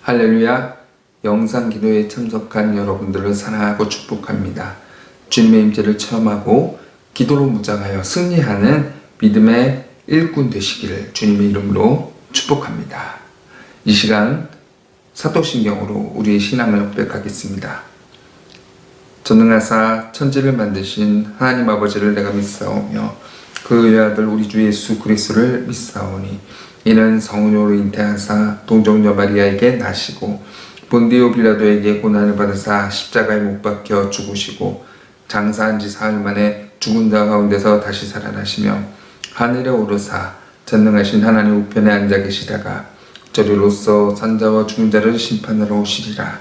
할렐루야. 영상 기도에 참석한 여러분들을 사랑하고 축복합니다. 주님의 임재를 체험하고 기도로 무장하여 승리하는 믿음의 일꾼 되시기를 주님의 이름으로 축복합니다. 이 시간 사도신경으로 우리의 신앙을 고백하겠습니다. 전능하사 천지를 만드신 하나님 아버지를 내가 믿사오며 그 외아들 우리 주 예수 그리스도를 믿사오니 이는 성령으로 잉태하사 동정녀 마리아에게 나시고 본디오 빌라도에게 고난을 받으사 십자가에 못 박혀 죽으시고 장사한 지 사흘 만에 죽은 자 가운데서 다시 살아나시며 하늘에 오르사 전능하신 하나님 우편에 앉아 계시다가 저리로서 산자와 죽은 자를 심판하러 오시리라.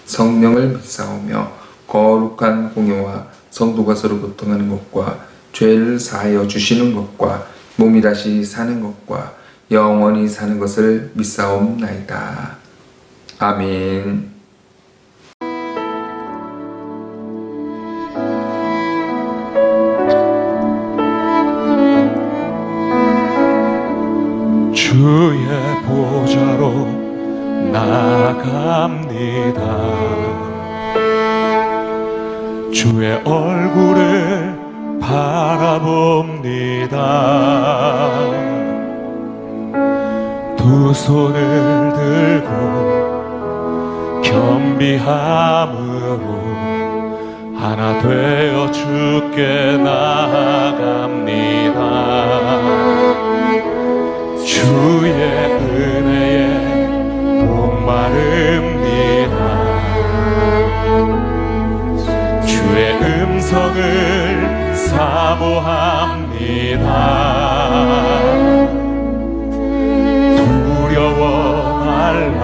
성령을 믿사오며 거룩한 공예와 성도가 서로 교통하는 것과 죄를 사하여 주시는 것과 몸이 다시 사는 것과 영원히 사는 것을 믿사옵나이다. 아멘. 주의 보좌로 나아갑니다. 주의 얼굴을 바라봅니다. 두 손을 들고 겸비함으로 하나 되어 주께 나아갑니다. 주의 은혜에 목마릅니다. 주의 음성을 사모합니다. 두려워 말라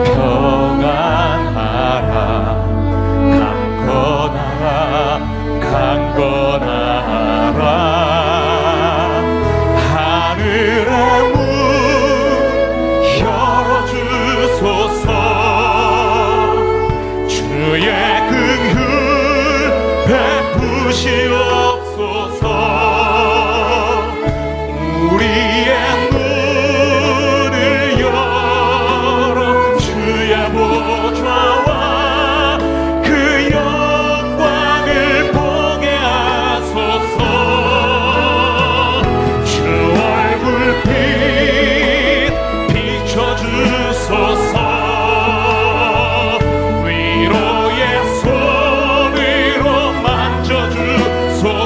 평안하라 강건하라 하늘의 문 열어주소서. 주의 긍휼 베푸시옵소서. 우리의 문을 열어 주의 보좌와 그 영광을 보게 하소서. 주 얼굴빛 비춰주소서. 위로의 손으로 만져주소서.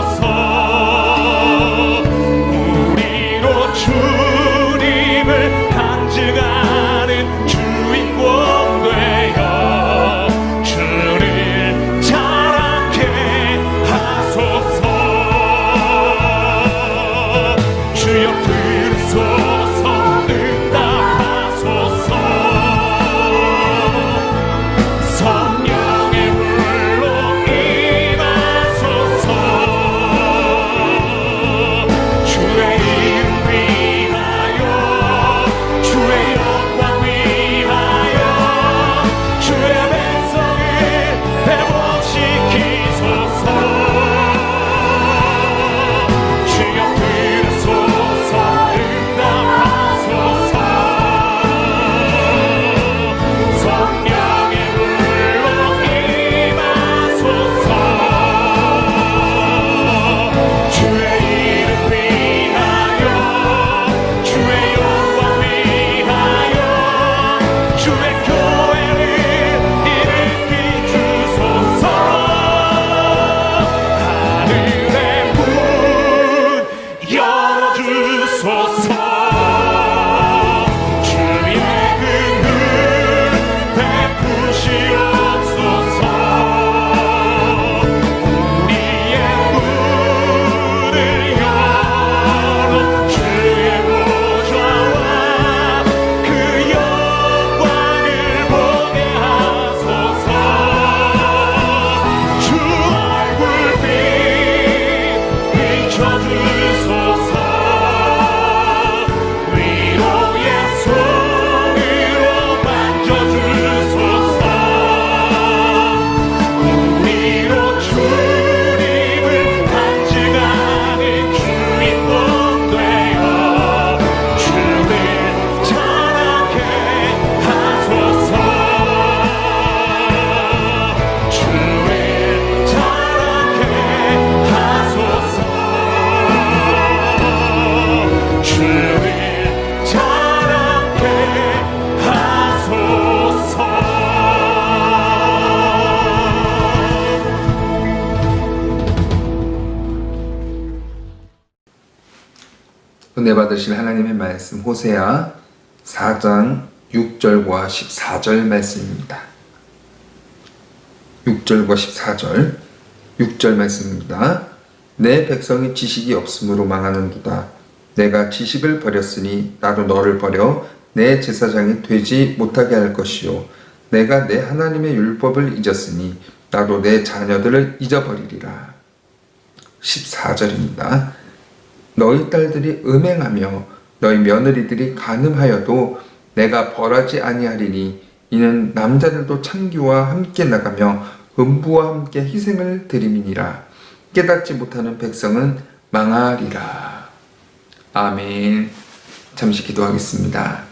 은혜 받으실 하나님의 말씀 호세아 4장 6절과 14절 말씀입니다. 6절과 14절 6절 말씀입니다. 내 백성이 지식이 없으므로 망하는도다. 내가 지식을 버렸으니 나도 너를 버려 내 제사장이 되지 못하게 할 것이요 내가 내 하나님의 율법을 잊었으니 나도 내 자녀들을 잊어버리리라. 14절입니다. 너희 딸들이 음행하며 너희 며느리들이 간음하여도 내가 벌하지 아니하리니 이는 남자들도 창기와 함께 나가며 음부와 함께 희생을 드림이니라. 깨닫지 못하는 백성은 망하리라. 아멘. 잠시 기도하겠습니다.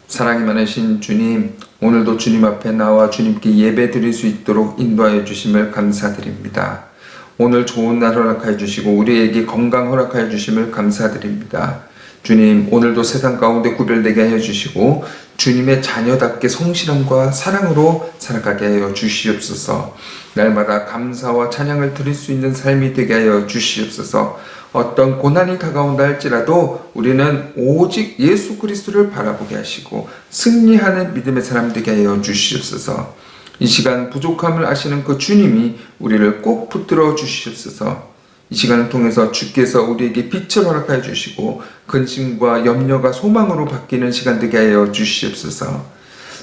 사랑이 많으신 주님, 오늘도 주님 앞에 나와 주님께 예배 드릴 수 있도록 인도하여 주심을 감사드립니다. 오늘 좋은 날 허락하여 주시고 우리에게 건강 허락하여 주심을 감사드립니다. 주님, 오늘도 세상 가운데 구별되게 하여 주시고 주님의 자녀답게 성실함과 사랑으로 살아가게 하여 주시옵소서. 날마다 감사와 찬양을 드릴 수 있는 삶이 되게 하여 주시옵소서. 어떤 고난이 다가온다 할지라도 우리는 오직 예수 그리스도를 바라보게 하시고 승리하는 믿음의 사람 되게 하여 주시옵소서. 이 시간 부족함을 아시는 그 주님이 우리를 꼭 붙들어 주시옵소서. 이 시간을 통해서 주께서 우리에게 빛을 허락하여 주시고 근심과 염려가 소망으로 바뀌는 시간 되게 하여 주시옵소서.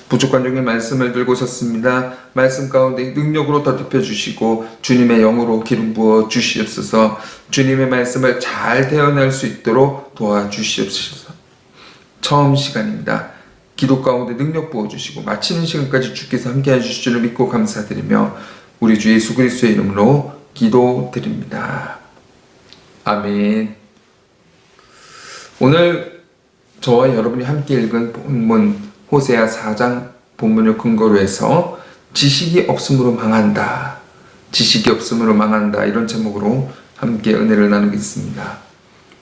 부족한 종의 말씀을 들고 섰습니다. 말씀 가운데 능력으로 덧입혀 주시고 주님의 영으로 기름 부어 주시옵소서. 주님의 말씀을 잘 대언할 수 있도록 도와주시옵소서. 처음 시간입니다. 기도 가운데 능력 부어주시고 마치는 시간까지 주께서 함께해 주실 줄 믿고 감사드리며 우리 주 예수 그리스도의 이름으로 기도드립니다. 아멘. 오늘 저와 여러분이 함께 읽은 본문 호세아 4장 본문을 근거로 해서 지식이 없음으로 망한다. 지식이 없음으로 망한다. 이런 제목으로 함께 은혜를 나누겠습니다.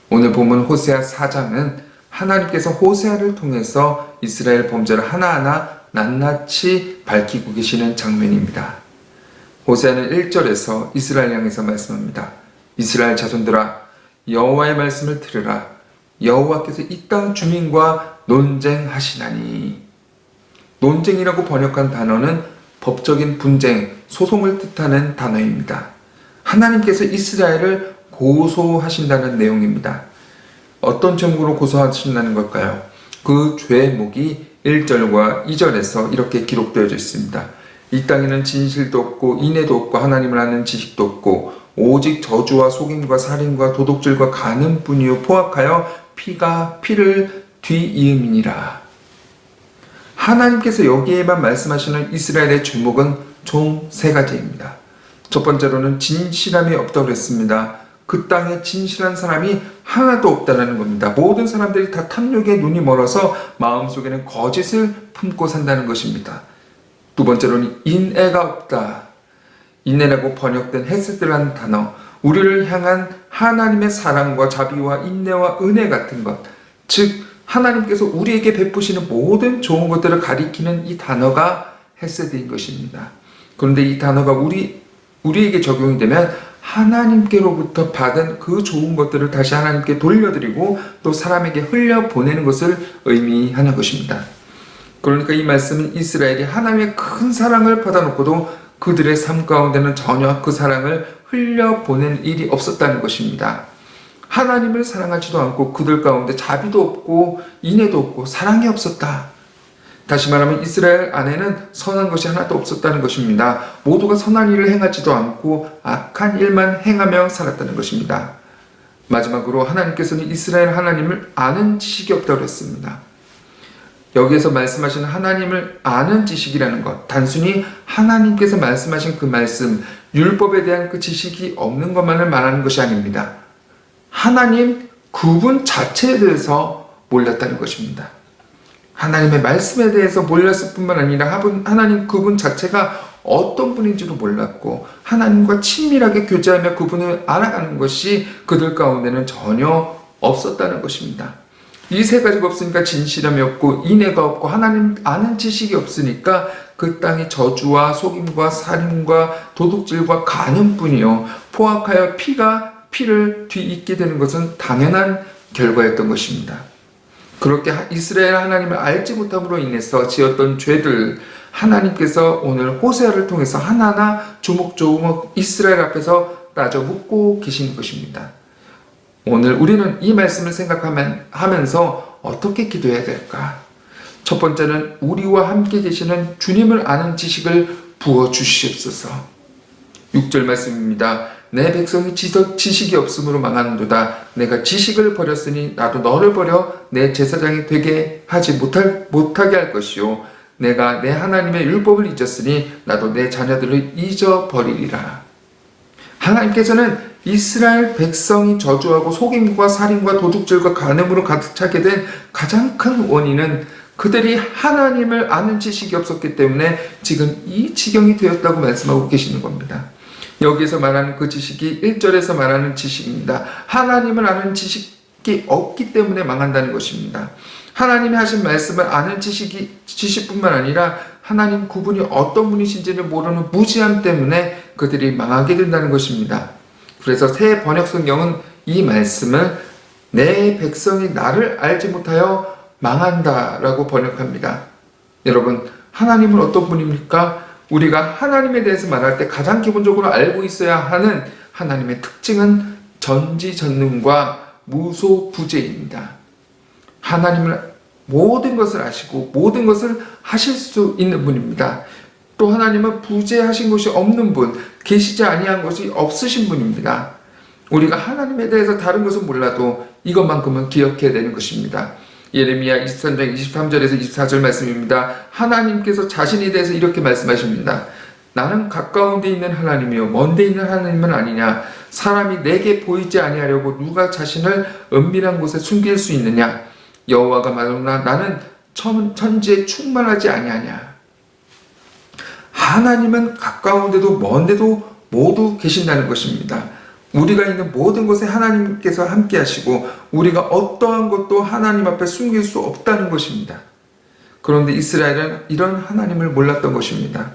오늘 본문 호세아 4장은 하나님께서 호세아를 통해서 이스라엘 범죄를 하나하나 낱낱이 밝히고 계시는 장면입니다. 호세아는 1절에서 이스라엘 향해서 말씀합니다. 이스라엘 자손들아, 여호와의 말씀을 들으라. 여호와께서 이 땅 주민과 논쟁하시나니. 논쟁이라고 번역한 단어는 법적인 분쟁, 소송을 뜻하는 단어입니다. 하나님께서 이스라엘을 고소하신다는 내용입니다. 어떤 제목으로 고소하신다는 걸까요? 그 죄목이 1절과 2절에서 이렇게 기록되어 있습니다. 이 땅에는 진실도 없고 인애도 없고 하나님을 아는 지식도 없고 오직 저주와 속임과 살인과 도둑질과 간음뿐이요 포악하여 피가 피를 뒤이음이니라. 하나님께서 여기에만 말씀하시는 이스라엘의 죄목은 총 3가지입니다. 첫 번째로는 진실함이 없다고 했습니다. 그 땅에 진실한 사람이 하나도 없다는 겁니다. 모든 사람들이 다 탐욕에 눈이 멀어서 마음속에는 거짓을 품고 산다는 것입니다. 두 번째로는 인애가 없다. 인애라고 번역된 헤세드라는 단어, 우리를 향한 하나님의 사랑과 자비와 인내와 은혜 같은 것, 즉 하나님께서 우리에게 베푸시는 모든 좋은 것들을 가리키는 이 단어가 헤세드인 것입니다. 그런데 이 단어가 우리에게 적용이 되면 하나님께로부터 받은 그 좋은 것들을 다시 하나님께 돌려드리고 또 사람에게 흘려보내는 것을 의미하는 것입니다. 그러니까 이 말씀은 이스라엘이 하나님의 큰 사랑을 받아놓고도 그들의 삶 가운데는 전혀 그 사랑을 흘려보낸 일이 없었다는 것입니다. 하나님을 사랑하지도 않고 그들 가운데 자비도 없고 인애도 없고 사랑이 없었다. 다시 말하면 이스라엘 안에는 선한 것이 하나도 없었다는 것입니다. 모두가 선한 일을 행하지도 않고 악한 일만 행하며 살았다는 것입니다. 마지막으로 하나님께서는 이스라엘 하나님을 아는 지식이 없다고 했습니다. 여기에서 말씀하시는 하나님을 아는 지식이라는 것, 단순히 하나님께서 말씀하신 그 말씀, 율법에 대한 그 지식이 없는 것만을 말하는 것이 아닙니다. 하나님 그분 자체에 대해서 몰랐다는 것입니다. 하나님의 말씀에 대해서 몰랐을 뿐만 아니라 하나님 그분 자체가 어떤 분인지도 몰랐고 하나님과 친밀하게 교제하며 그분을 알아가는 것이 그들 가운데는 전혀 없었다는 것입니다. 이 3가지가 없으니까 진실함이 없고 인애가 없고 하나님 아는 지식이 없으니까 그 땅이 저주와 속임과 살인과 도둑질과 간음뿐이요 포악하여 피가 피를 뒤잇게 되는 것은 당연한 결과였던 것입니다. 그렇게 이스라엘 하나님을 알지 못함으로 인해서 지었던 죄들, 하나님께서 오늘 호세아를 통해서 하나하나 조목조목 이스라엘 앞에서 따져 묻고 계신 것입니다. 오늘 우리는 이 말씀을 생각하면서 어떻게 기도해야 될까? 첫 번째는 우리와 함께 계시는 주님을 아는 지식을 부어주시옵소서. 6절 말씀입니다. 내 백성이 지식이 없으므로 망하는도다. 내가 지식을 버렸으니 나도 너를 버려 내 제사장이 되게 하지 못하게 할 것이요. 내가 내 하나님의 율법을 잊었으니 나도 내 자녀들을 잊어버리리라. 하나님께서는 이스라엘 백성이 저주하고 속임과 살인과 도둑질과 간음으로 가득 차게 된 가장 큰 원인은 그들이 하나님을 아는 지식이 없었기 때문에 지금 이 지경이 되었다고 말씀하고 계시는 겁니다. 여기서 말하는 그 지식이 1절에서 말하는 지식입니다. 하나님을 아는 지식이 없기 때문에 망한다는 것입니다. 하나님이 하신 말씀을 아는 지식뿐만 아니라 하나님 그분이 어떤 분이신지를 모르는 무지함 때문에 그들이 망하게 된다는 것입니다. 그래서 새 번역성경은 이 말씀을 내 백성이 나를 알지 못하여 망한다라고 번역합니다. 여러분, 하나님은 어떤 분입니까? 우리가 하나님에 대해서 말할 때 가장 기본적으로 알고 있어야 하는 하나님의 특징은 전지전능과 무소부재입니다. 하나님을 모든 것을 아시고 모든 것을 하실 수 있는 분입니다. 또 하나님은 부재하신 것이 없는 분, 계시지 아니한 것이 없으신 분입니다. 우리가 하나님에 대해서 다른 것은 몰라도 이것만큼은 기억해야 되는 것입니다. 예레미야 23장 23절에서 24절 말씀입니다. 하나님께서 자신에 대해서 이렇게 말씀하십니다. 나는 가까운 데 있는 하나님이요 먼 데 있는 하나님은 아니냐. 사람이 내게 보이지 아니하려고 누가 자신을 은밀한 곳에 숨길 수 있느냐. 여호와가 말하노라 나는 천지에 충만하지 아니하냐. 하나님은 가까운 데도 먼 데도 모두 계신다는 것입니다. 우리가 있는 모든 곳에 하나님께서 함께 하시고 우리가 어떠한 것도 하나님 앞에 숨길 수 없다는 것입니다. 그런데 이스라엘은 이런 하나님을 몰랐던 것입니다.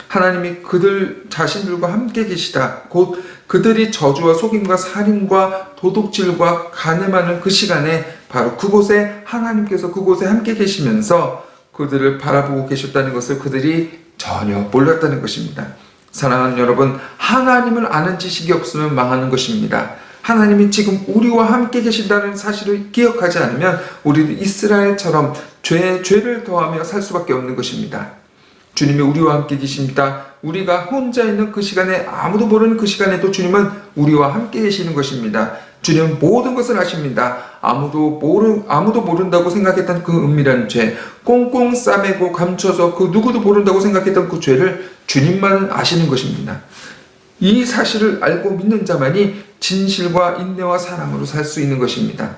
하나님이 그들 자신들과 함께 계시다. 곧 그들이 저주와 속임과 살인과 도둑질과 간음하는 그 시간에 바로 그곳에 하나님께서 그곳에 함께 계시면서 그들을 바라보고 계셨다는 것을 그들이 전혀 몰랐다는 것입니다. 사랑하는 여러분, 하나님을 아는 지식이 없으면 망하는 것입니다. 하나님이 지금 우리와 함께 계신다는 사실을 기억하지 않으면 우리도 이스라엘처럼 죄를 더하며 살 수밖에 없는 것입니다. 주님이 우리와 함께 계십니다. 우리가 혼자 있는 그 시간에 아무도 모르는 그 시간에도 주님은 우리와 함께 계시는 것입니다. 주님은 모든 것을 아십니다. 아무도 모른다고 생각했던 그 은밀한 죄, 꽁꽁 싸매고 감춰서 그 누구도 모른다고 생각했던 그 죄를 주님만 아시는 것입니다. 이 사실을 알고 믿는 자만이 진실과 인내와 사랑으로 살 수 있는 것입니다.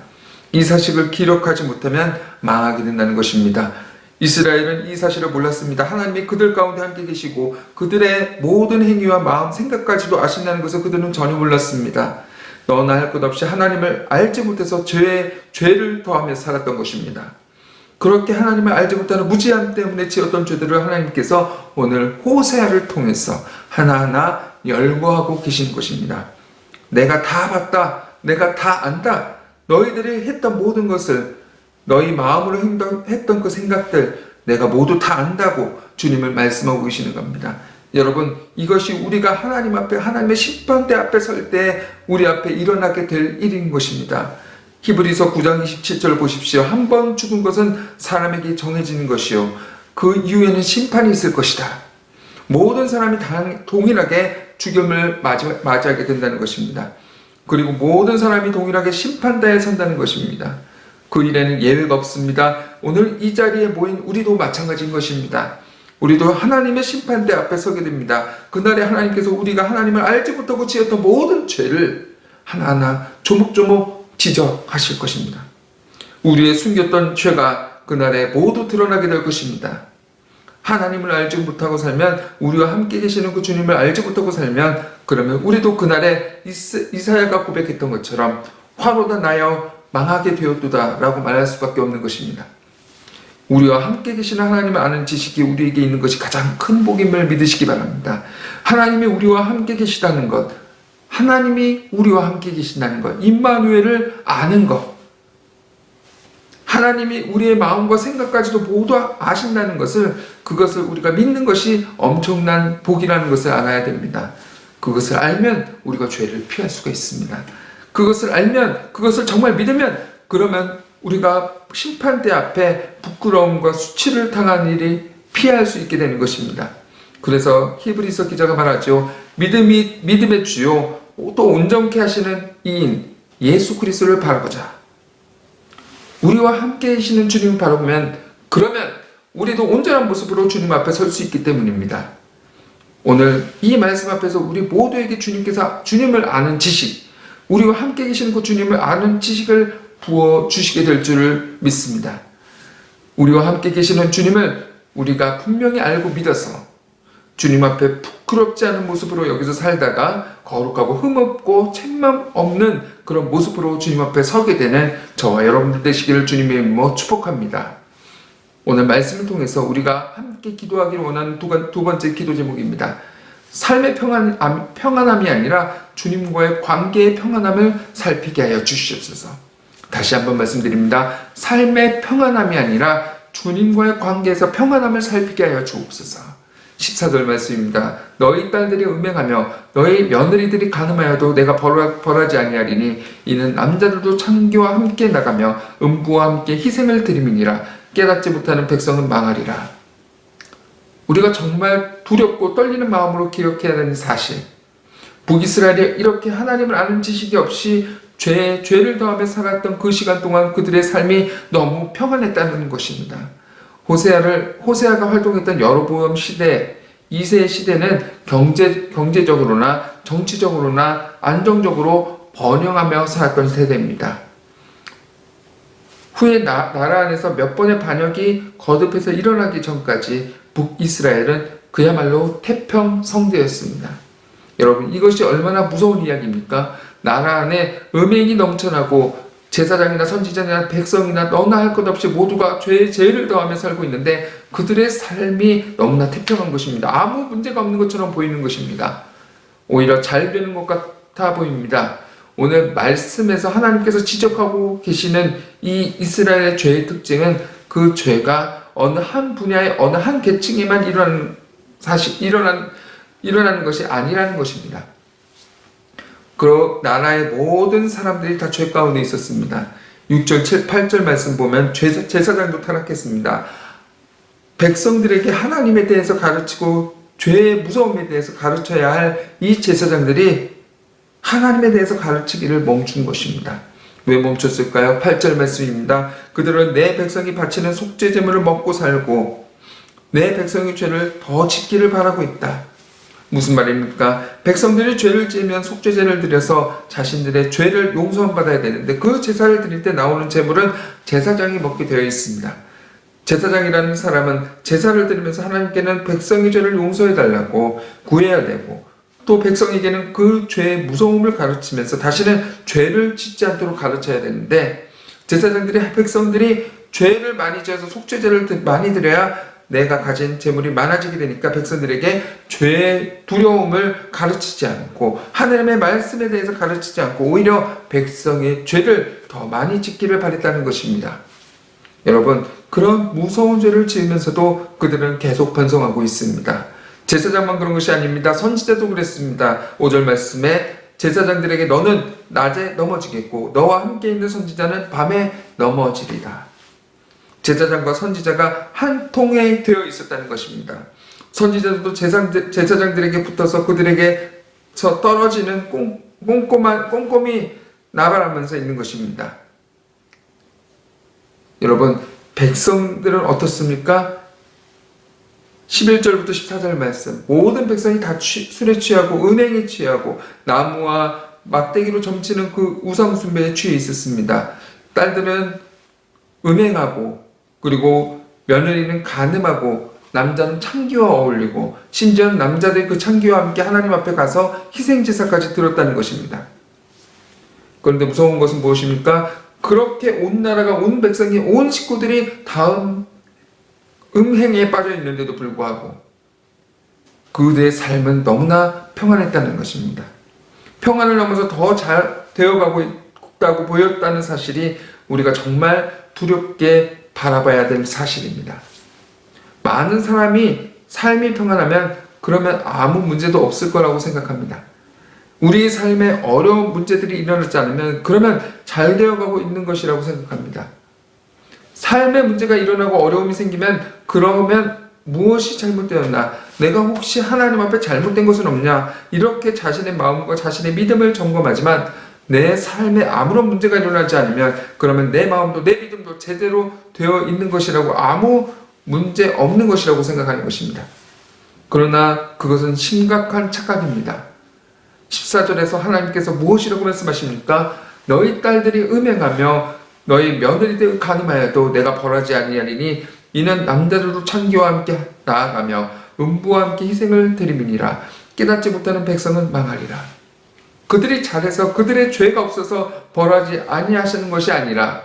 이 사실을 기록하지 못하면 망하게 된다는 것입니다. 이스라엘은 이 사실을 몰랐습니다. 하나님이 그들 가운데 함께 계시고 그들의 모든 행위와 마음, 생각까지도 아신다는 것을 그들은 전혀 몰랐습니다. 너나 할 것 없이 하나님을 알지 못해서 죄를 더하며 살았던 것입니다. 그렇게 하나님을 알지 못하는 무지함 때문에 지었던 죄들을 하나님께서 오늘 호세아를 통해서 하나하나 열거하고 계신 것입니다. 내가 다 봤다. 내가 다 안다. 너희들이 했던 모든 것을 너희 마음으로 했던 그 생각들 내가 모두 다 안다고 주님을 말씀하고 계시는 겁니다. 여러분, 이것이 우리가 하나님 앞에 하나님의 심판대 앞에 설 때 우리 앞에 일어나게 될 일인 것입니다. 히브리서 9장 27절 보십시오. 한 번 죽은 것은 사람에게 정해지는 것이요 그 이후에는 심판이 있을 것이다. 모든 사람이 동일하게 죽음을 맞이하게 된다는 것입니다. 그리고 모든 사람이 동일하게 심판대에 선다는 것입니다. 그 일에는 예외가 없습니다. 오늘 이 자리에 모인 우리도 마찬가지인 것입니다. 우리도 하나님의 심판대 앞에 서게 됩니다. 그날에 하나님께서 우리가 하나님을 알지 못하고 지었던 모든 죄를 하나하나 조목조목 지적하실 것입니다. 우리의 숨겼던 죄가 그날에 모두 드러나게 될 것입니다. 하나님을 알지 못하고 살면, 우리와 함께 계시는 그 주님을 알지 못하고 살면, 그러면 우리도 그날에 이사야가 고백했던 것처럼 화로다 나여 망하게 되었도다 라고 말할 수밖에 없는 것입니다. 우리와 함께 계시는 하나님을 아는 지식이 우리에게 있는 것이 가장 큰 복임을 믿으시기 바랍니다. 하나님이 우리와 함께 계시다는 것, 하나님이 우리와 함께 계신다는 것, 임마누엘을 아는 것, 하나님이 우리의 마음과 생각까지도 모두 아신다는 것을, 그것을 우리가 믿는 것이 엄청난 복이라는 것을 알아야 됩니다. 그것을 알면 우리가 죄를 피할 수가 있습니다. 그것을 알면, 그것을 정말 믿으면, 그러면 우리가 심판대 앞에 부끄러움과 수치를 당한 일이 피할 수 있게 되는 것입니다. 그래서 히브리서 기자가 말하죠. 믿음의 주요 또 온전케 하시는 이인 예수 그리스도를 바라보자. 우리와 함께 계시는 주님을 바라보면, 그러면 우리도 온전한 모습으로 주님 앞에 설 수 있기 때문입니다. 오늘 이 말씀 앞에서 우리 모두에게 주님께서 주님을 아는 지식, 우리와 함께 계시는 그 주님을 아는 지식을 부어주시게 될 줄을 믿습니다. 우리와 함께 계시는 주님을 우리가 분명히 알고 믿어서 주님 앞에 부끄럽지 않은 모습으로 여기서 살다가 거룩하고 흠없고 책망 없는 그런 모습으로 주님 앞에 서게 되는 저와 여러분들 되시기를 주님의 이름으로 축복합니다. 오늘 말씀을 통해서 우리가 함께 기도하기를 원하는 두 번째 기도 제목입니다. 삶의 평안함이 아니라 주님과의 관계의 평안함을 살피게 하여 주시옵소서. 다시 한번 말씀드립니다. 삶의 평안함이 아니라 주님과의 관계에서 평안함을 살피게 하여 주옵소서. 14절 말씀입니다. 너희 딸들이 음행하며 너희 며느리들이 간음하여도 내가 벌하지 아니하리니 이는 남자들도 창기와 함께 나가며 음부와 함께 희생을 드림이니라. 깨닫지 못하는 백성은 망하리라. 우리가 정말 두렵고 떨리는 마음으로 기억해야 하는 사실, 북이스라엘이 이렇게 하나님을 아는 지식이 없이 죄를 더하며 살았던 그 시간 동안 그들의 삶이 너무 평안했다는 것입니다. 호세아가 활동했던 여로보암 시대, 2세의 시대는 경제적으로나 정치적으로나 안정적으로 번영하며 살았던 세대입니다. 후에 나라 안에서 몇 번의 반역이 거듭해서 일어나기 전까지 북이스라엘은 그야말로 태평성대였습니다. 여러분, 이것이 얼마나 무서운 이야기입니까? 나라 안에 음행이 넘쳐나고 제사장이나 선지자나 백성이나 너나 할 것 없이 모두가 죄를 더하며 살고 있는데 그들의 삶이 너무나 태평한 것입니다. 아무 문제가 없는 것처럼 보이는 것입니다. 오히려 잘 되는 것 같아 보입니다. 오늘 말씀에서 하나님께서 지적하고 계시는 이 이스라엘의 죄의 특징은 그 죄가 어느 한 분야의 어느 한 계층에만 일어나는 것이 아니라는 것입니다. 그 나라의 모든 사람들이 다 죄 가운데 있었습니다. 6절, 7, 8절 말씀 보면 제사장도 타락했습니다. 백성들에게 하나님에 대해서 가르치고 죄의 무서움에 대해서 가르쳐야 할 이 제사장들이 하나님에 대해서 가르치기를 멈춘 것입니다. 왜 멈췄을까요? 8절 말씀입니다. 그들은 내 백성이 바치는 속죄 제물을 먹고 살고 내 백성의 죄를 더 짓기를 바라고 있다. 무슨 말입니까? 백성들이 죄를 지으면 속죄제를 드려서 자신들의 죄를 용서받아야 되는데 그 제사를 드릴 때 나오는 제물은 제사장이 먹게 되어 있습니다. 제사장이라는 사람은 제사를 드리면서 하나님께는 백성의 죄를 용서해달라고 구해야 되고 또 백성에게는 그 죄의 무서움을 가르치면서 다시는 죄를 짓지 않도록 가르쳐야 되는데 제사장들이 백성들이 죄를 많이 지어서 속죄제를 많이 드려야 내가 가진 재물이 많아지게 되니까 백성들에게 죄의 두려움을 가르치지 않고 하나님의 말씀에 대해서 가르치지 않고 오히려 백성의 죄를 더 많이 짓기를 바랬다는 것입니다. 여러분, 그런 무서운 죄를 지으면서도 그들은 계속 번성하고 있습니다. 제사장만 그런 것이 아닙니다. 선지자도 그랬습니다. 5절 말씀에 제사장들에게 너는 낮에 넘어지겠고 너와 함께 있는 선지자는 밤에 넘어지리라. 제사장과 선지자가 한 통에 되어 있었다는 것입니다. 선지자들도 제사장들에게 붙어서 그들에게서 떨어지는 꼼꼼히 나발하면서 있는 것입니다. 여러분, 백성들은 어떻습니까? 11절부터 14절 말씀, 모든 백성이 다 술에 취하고 은행에 취하고 나무와 막대기로 점치는 그 우상숭배에 취해 있었습니다. 딸들은 음행하고 그리고 며느리는 간음하고 남자는 창기와 어울리고 심지어는 남자들이 그 창기와 함께 하나님 앞에 가서 희생제사까지 드렸다는 것입니다. 그런데 무서운 것은 무엇입니까? 그렇게 온 나라가 온 백성이 온 식구들이 다음 음행에 빠져 있는데도 불구하고 그들의 삶은 너무나 평안했다는 것입니다. 평안을 넘어서 더 잘 되어가고 있다고 보였다는 사실이 우리가 정말 두렵게 바라봐야 될 사실입니다. 많은 사람이 삶이 평안하면 그러면 아무 문제도 없을 거라고 생각합니다. 우리 삶에 어려운 문제들이 일어나지 않으면 그러면 잘 되어가고 있는 것이라고 생각합니다. 삶에 문제가 일어나고 어려움이 생기면 그러면 무엇이 잘못되었나? 내가 혹시 하나님 앞에 잘못된 것은 없냐? 이렇게 자신의 마음과 자신의 믿음을 점검하지만 내 삶에 아무런 문제가 일어나지 않으면 그러면 내 마음도 내 믿음도 제대로 되어 있는 것이라고 아무 문제 없는 것이라고 생각하는 것입니다. 그러나 그것은 심각한 착각입니다. 14절에서 하나님께서 무엇이라고 말씀하십니까? 너희 딸들이 음행하며 너희 며느리들 간음하여도 내가 벌하지 아니하리니 이는 남자들도 창기와 함께 나아가며 음부와 함께 희생을 드림이니라. 깨닫지 못하는 백성은 망하리라. 그들이 잘해서 그들의 죄가 없어서 벌하지 아니하시는 것이 아니라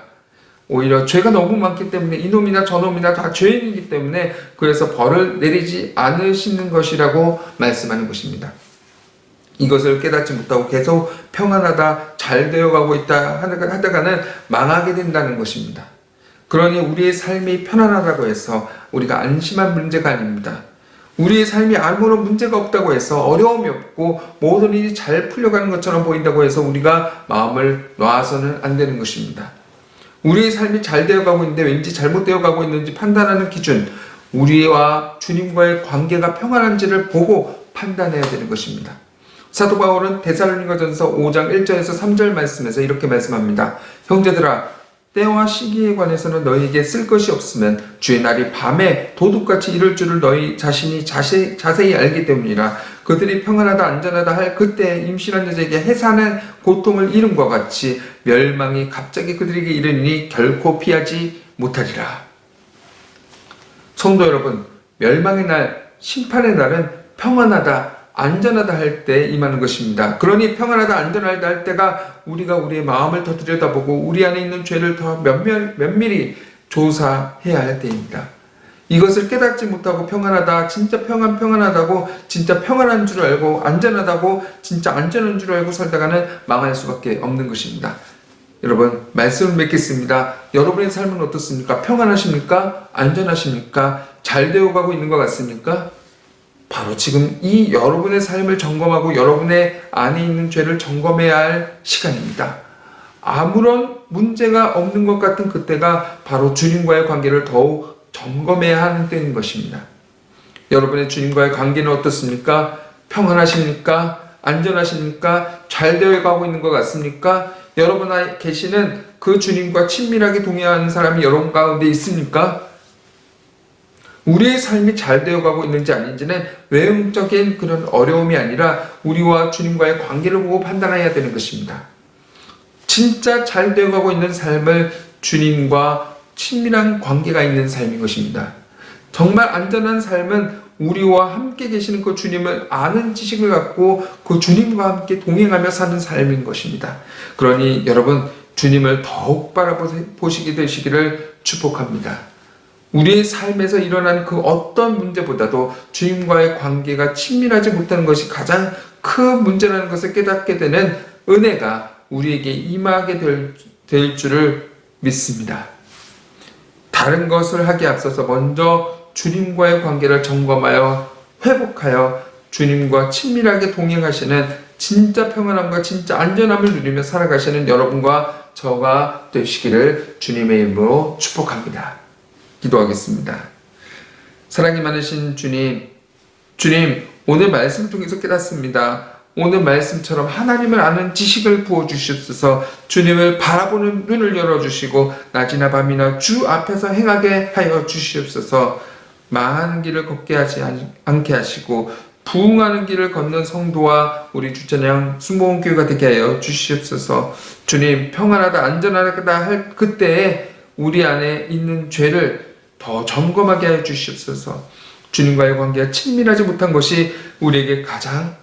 오히려 죄가 너무 많기 때문에 이놈이나 저놈이나 다 죄인이기 때문에 그래서 벌을 내리지 않으시는 것이라고 말씀하는 것입니다. 이것을 깨닫지 못하고 계속 평안하다, 잘 되어가고 있다 하다가는 망하게 된다는 것입니다. 그러니 우리의 삶이 편안하다고 해서 우리가 안심한 문제가 아닙니다. 우리의 삶이 아무런 문제가 없다고 해서 어려움이 없고 모든 일이 잘 풀려가는 것처럼 보인다고 해서 우리가 마음을 놔서는 안 되는 것입니다. 우리의 삶이 잘 되어가고 있는데 왠지 잘못되어가고 있는지 판단하는 기준, 우리와 주님과의 관계가 평안한지를 보고 판단해야 되는 것입니다. 사도 바울은 데살로니가전서 5장 1절에서 3절 말씀에서 이렇게 말씀합니다. 형제들아, 때와 시기에 관해서는 너희에게 쓸 것이 없으면 주의 날이 밤에 도둑같이 이를 줄을 너희 자신이 자세히 알기 때문이라. 그들이 평안하다 안전하다 할 그때 임신한 여자에게 해산한 고통을 이름과 같이 멸망이 갑자기 그들에게 이르니 결코 피하지 못하리라. 성도 여러분, 멸망의 날, 심판의 날은 평안하다 안전하다 할 때 임하는 것입니다. 그러니 평안하다 안전하다 할 때가 우리가 우리의 마음을 더 들여다보고 우리 안에 있는 죄를 더 면밀히 조사해야 할 때입니다. 이것을 깨닫지 못하고 평안하다, 진짜 평안하다고 진짜 평안한 줄 알고 안전하다고 진짜 안전한 줄 알고 살다가는 망할 수밖에 없는 것입니다. 여러분, 말씀을 맺겠습니다. 여러분의 삶은 어떻습니까? 평안하십니까? 안전하십니까? 잘 되어가고 있는 것 같습니까? 바로 지금 이 여러분의 삶을 점검하고 여러분의 안에 있는 죄를 점검해야 할 시간입니다. 아무런 문제가 없는 것 같은 그때가 바로 주님과의 관계를 더욱 점검해야 하는 때인 것입니다. 여러분의 주님과의 관계는 어떻습니까? 평안하십니까? 안전하십니까? 잘 되어가고 있는 것 같습니까? 여러분 안에 계시는 그 주님과 친밀하게 동행하는 사람이 여러분 가운데 있습니까? 우리의 삶이 잘 되어가고 있는지 아닌지는 외형적인 그런 어려움이 아니라 우리와 주님과의 관계를 보고 판단해야 되는 것입니다. 진짜 잘 되어가고 있는 삶을 주님과 친밀한 관계가 있는 삶인 것입니다. 정말 안전한 삶은 우리와 함께 계시는 그 주님을 아는 지식을 갖고 그 주님과 함께 동행하며 사는 삶인 것입니다. 그러니 여러분, 주님을 더욱 바라보시게 되시기를 축복합니다. 우리의 삶에서 일어난 그 어떤 문제보다도 주님과의 관계가 친밀하지 못하는 것이 가장 큰 문제라는 것을 깨닫게 되는 은혜가 우리에게 임하게 될 줄을 믿습니다. 다른 것을 하기에 앞서서 먼저 주님과의 관계를 점검하여 회복하여 주님과 친밀하게 동행하시는 진짜 평안함과 진짜 안전함을 누리며 살아가시는 여러분과 저가 되시기를 주님의 이름으로 축복합니다. 기도하겠습니다. 사랑이 많으신 주님, 오늘 말씀 통해서 깨닫습니다. 오늘 말씀처럼 하나님을 아는 지식을 부어주시옵소서. 주님을 바라보는 눈을 열어주시고 낮이나 밤이나 주 앞에서 행하게 하여 주시옵소서. 망하는 길을 걷게 하지 않게 하시고 부흥하는 길을 걷는 성도와 우리 주찬양 순복음교회가 되게 하여 주시옵소서. 주님, 평안하다 안전하다 할 그때에 우리 안에 있는 죄를 더 점검하게 하여 주시옵소서. 주님과의 관계가 친밀하지 못한 것이 우리에게 가장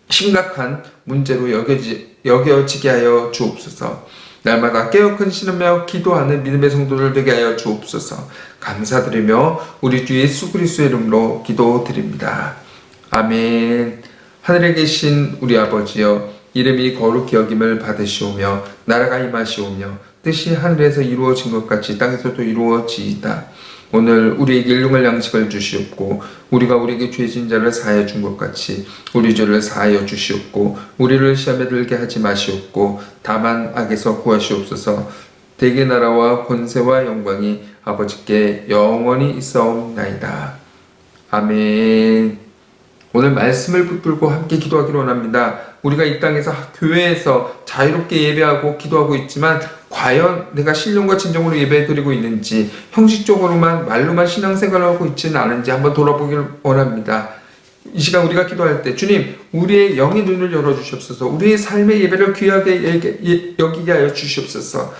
심각한 문제로 여겨지게 하여 주옵소서. 날마다 깨어큰 신으며 기도하는 믿음의 성도들 되게 하여 주옵소서. 감사드리며 우리 주 예수 그리스도의 이름으로 기도드립니다. 아멘. 하늘에 계신 우리 아버지여, 이름이 거룩히 여김을 받으시오며 나라가 임하시오며 뜻이 하늘에서 이루어진 것 같이 땅에서도 이루어지이다. 오늘 우리에게 일용할 양식을 주시옵고 우리가 우리에게 죄진 자를 사하여 준 것 같이 우리 죄를 사하여 주시옵고 우리를 시험에 들게 하지 마시옵고 다만 악에서 구하시옵소서. 대개 나라와 권세와 영광이 아버지께 영원히 있사옵나이다. 아멘. 오늘 말씀을 붙들고 함께 기도하기로 원합니다. 우리가 이 땅에서 교회에서 자유롭게 예배하고 기도하고 있지만 과연 내가 신령과 진정으로 예배드리고 있는지, 형식적으로만 말로만 신앙생활을 하고 있지는 않은지 한번 돌아보길 원합니다. 이 시간 우리가 기도할 때 주님, 우리의 영의 눈을 열어주시옵소서. 우리의 삶의 예배를 귀하게 여기게 하여 주시옵소서.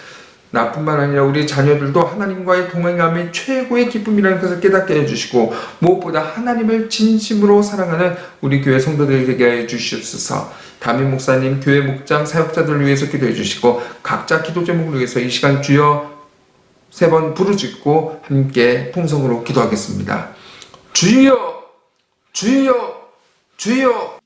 나뿐만 아니라 우리 자녀들도 하나님과의 동행함이 최고의 기쁨이라는 것을 깨닫게 해주시고 무엇보다 하나님을 진심으로 사랑하는 우리 교회 성도들이 되게 하여 주시옵소서. 담임 목사님, 교회 목장, 사역자들을 위해서 기도해 주시고 각자 기도 제목을 위해서 이 시간 주여 3번 부르짖고 함께 통성으로 기도하겠습니다. 주여, 주여, 주여.